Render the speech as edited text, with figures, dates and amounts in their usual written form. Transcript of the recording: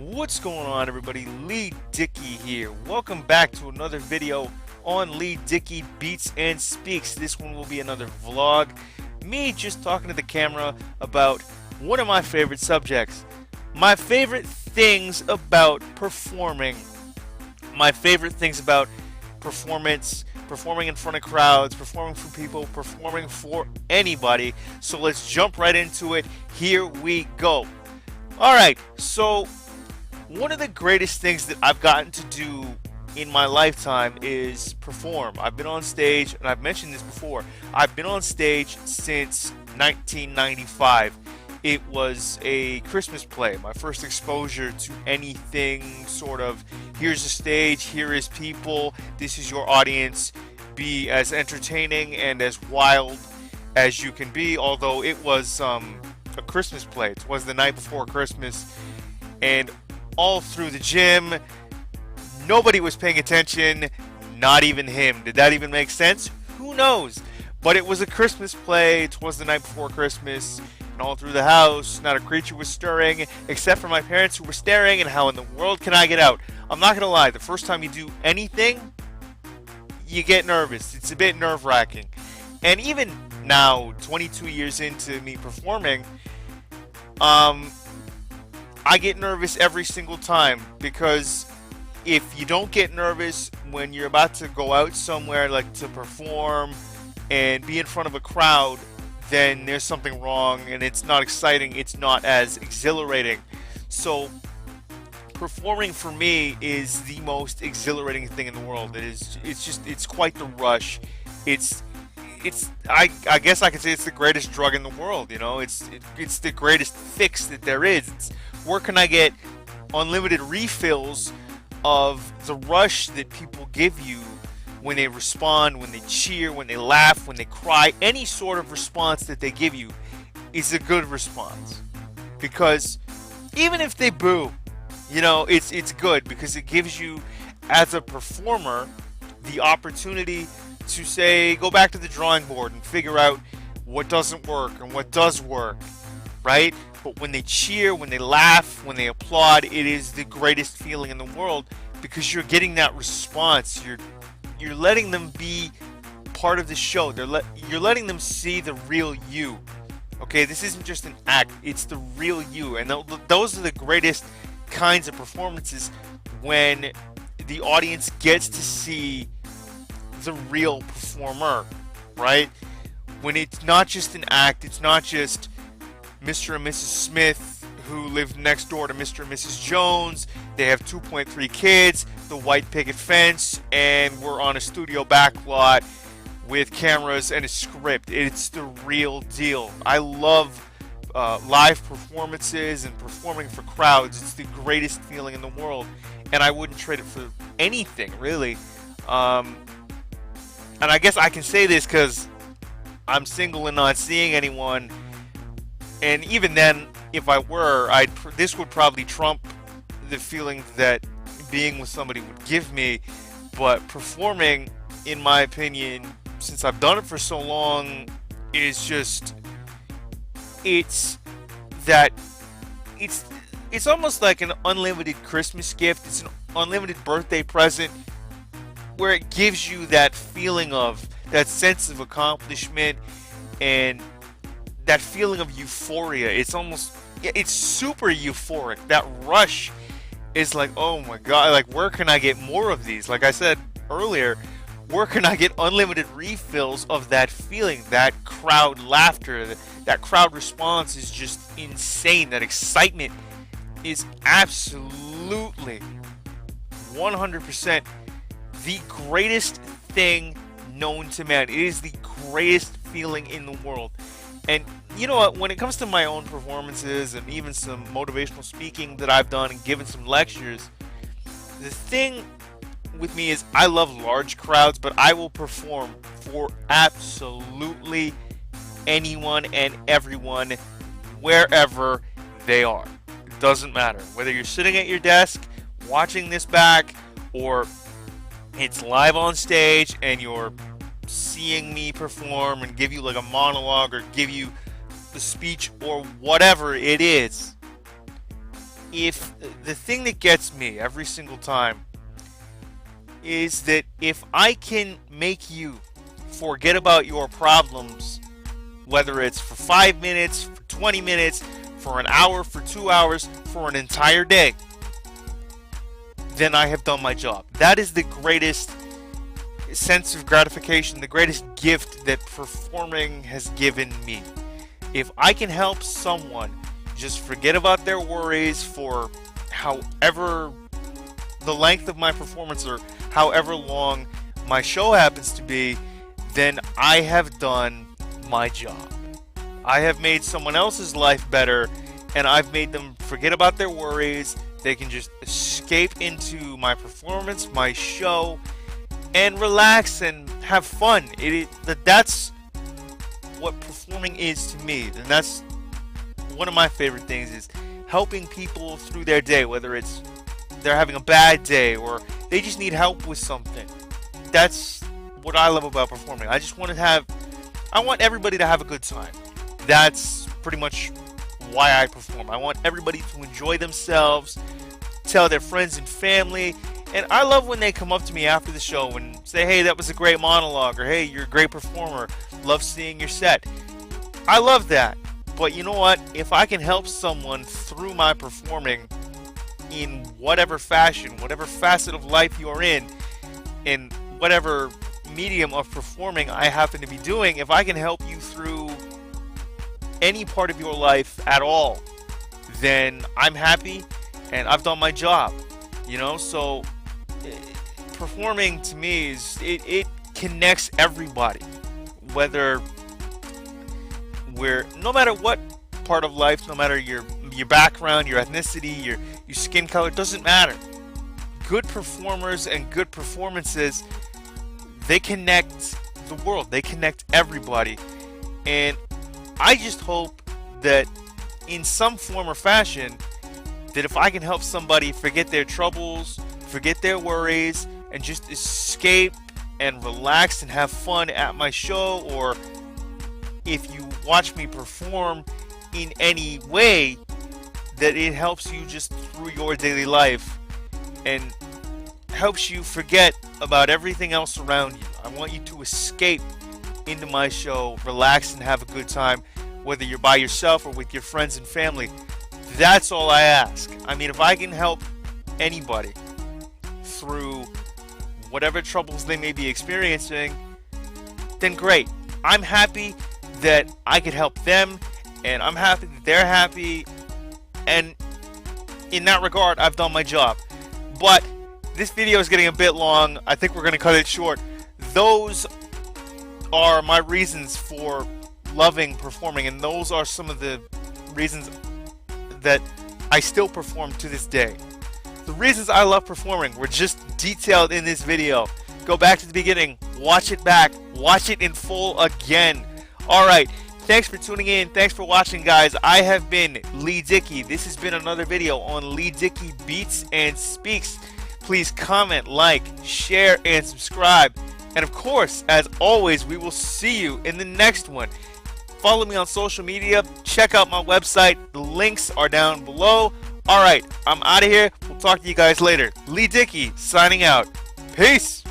What's going on, everybody? Leigh Dickey here. Welcome back to another video on Leigh Dickey Beats and Speaks. This one will be another vlog. Me just talking to the camera about one of my favorite subjects. My favorite things about performing. My favorite things about performance, performing in front of crowds, performing for people, performing for anybody. So let's jump right into it. Here we go. Alright, so one of the greatest things that I've gotten to do in my lifetime is perform. I've been on stage, and I've mentioned this before, I've been on stage since 1995. It was a Christmas play, my first exposure to anything sort of, here's a stage, here is people, this is your audience, be as entertaining and as wild as you can be, although it was a Christmas play. It was the night before Christmas, and all through the gym, nobody was paying attention, not even him. Did that even make sense? Who knows? But it was a Christmas play. It was the night before Christmas, and all through the house, not a creature was stirring, except for my parents who were staring, and how in the world can I get out? I'm not gonna lie, the first time you do anything, you get nervous. It's a bit nerve-wracking. And even now, 22 years into me performing, I get nervous every single time, because if you don't get nervous when you're about to go out somewhere, like to perform and be in front of a crowd, then there's something wrong and it's not exciting, it's not as exhilarating. So performing for me is the most exhilarating thing in the world. It's quite the rush. I guess I could say it's the greatest drug in the world. It's the greatest fix that there is. Where can I get unlimited refills of the rush that people give you when they respond, when they cheer, when they laugh, when they cry? Any sort of response that they give you is a good response, because even if they boo, it's good, because it gives you, as a performer, the opportunity to say, go back to the drawing board and figure out what doesn't work and what does work, right? But when they cheer, when they laugh, when they applaud, it is the greatest feeling in the world, because you're getting that response. You're letting them be part of the show. You're letting them see the real you. Okay, this isn't just an act, it's the real you. And those are the greatest kinds of performances, when the audience gets to see the real performer, right? When it's not just an act, it's not just Mr. and Mrs. Smith who live next door to Mr. and Mrs. Jones. They have 2.3 kids, the white picket fence, and we're on a studio backlot with cameras and a script. It's the real deal. I love live performances and performing for crowds. It's the greatest feeling in the world, and I wouldn't trade it for anything, really. And I guess I can say this because I'm single and not seeing anyone. And even then, if I were, this would probably trump the feeling that being with somebody would give me. But performing, in my opinion, since I've done it for so long, is just, it's almost like an unlimited Christmas gift. It's an unlimited birthday present, where it gives you that feeling of, that sense of accomplishment, and that feeling of euphoria. It's super euphoric. That rush is like, oh my god, like, where can I get more of these? Like I said earlier, where can I get unlimited refills of that feeling? That crowd laughter, that crowd response is just insane. That excitement is absolutely 100% the greatest thing known to man. It is the greatest feeling in the world. And you know what, when it comes to my own performances and even some motivational speaking that I've done and given some lectures, the thing with me is, I love large crowds, but I will perform for absolutely anyone and everyone, wherever they are. It doesn't matter whether you're sitting at your desk watching this back, or it's live on stage and you're seeing me perform and give you like a monologue or give you the speech or whatever it is. if the thing that gets me every single time is that if I can make you forget about your problems, whether it's for 5 minutes, for 20 minutes, for an hour, for 2 hours, for an entire day, then I have done my job. That is the greatest sense of gratification, the greatest gift that performing has given me. If I can help someone just forget about their worries for however the length of my performance or however long my show happens to be, then I have done my job. I have made someone else's life better, and I've made them forget about their worries. They can just escape into my performance, my show, and relax and have fun. That's what performing is to me, and that's one of my favorite things, is helping people through their day, whether it's they're having a bad day or they just need help with something. That's what I love about performing. I want everybody to have a good time. That's pretty much why I perform. I want everybody to enjoy themselves, tell their friends and family. And I love when they come up to me after the show and say, hey, that was a great monologue, or hey, you're a great performer, love seeing your set. I love that. But you know what? If I can help someone through my performing in whatever fashion, whatever facet of life you're in whatever medium of performing I happen to be doing, if I can help you through any part of your life at all, then I'm happy and I've done my job. So performing to me it connects everybody, whether no matter what part of life, no matter your background, your ethnicity, your skin color, doesn't matter. Good performers and good performances, they connect the world, they connect everybody. And I just hope that in some form or fashion, that if I can help somebody forget their troubles, forget their worries, and just escape and relax and have fun at my show, or if you watch me perform in any way, that it helps you just through your daily life and helps you forget about everything else around you. I want you to escape into my show, relax and have a good time, whether you're by yourself or with your friends and family. That's all I ask. I mean, if I can help anybody through whatever troubles they may be experiencing, then great. I'm happy that I could help them, and I'm happy that they're happy, and in that regard, I've done my job. But this video is getting a bit long. I think we're going to cut it short. Those are my reasons for loving performing, and those are some of the reasons that I still perform to this day. The reasons I love performing were just detailed in this video. Go back to the beginning, watch it back, watch it in full again. Alright, thanks for tuning in, thanks for watching, guys. I have been Leigh Dickey. This has been another video on Leigh Dickey Beats and Speaks. Please comment, like, share, and subscribe. And of course, as always, we will see you in the next one. Follow me on social media. Check out my website. The links are down below. Alright, I'm out of here. We'll talk to you guys later. Leigh Dickey signing out. Peace.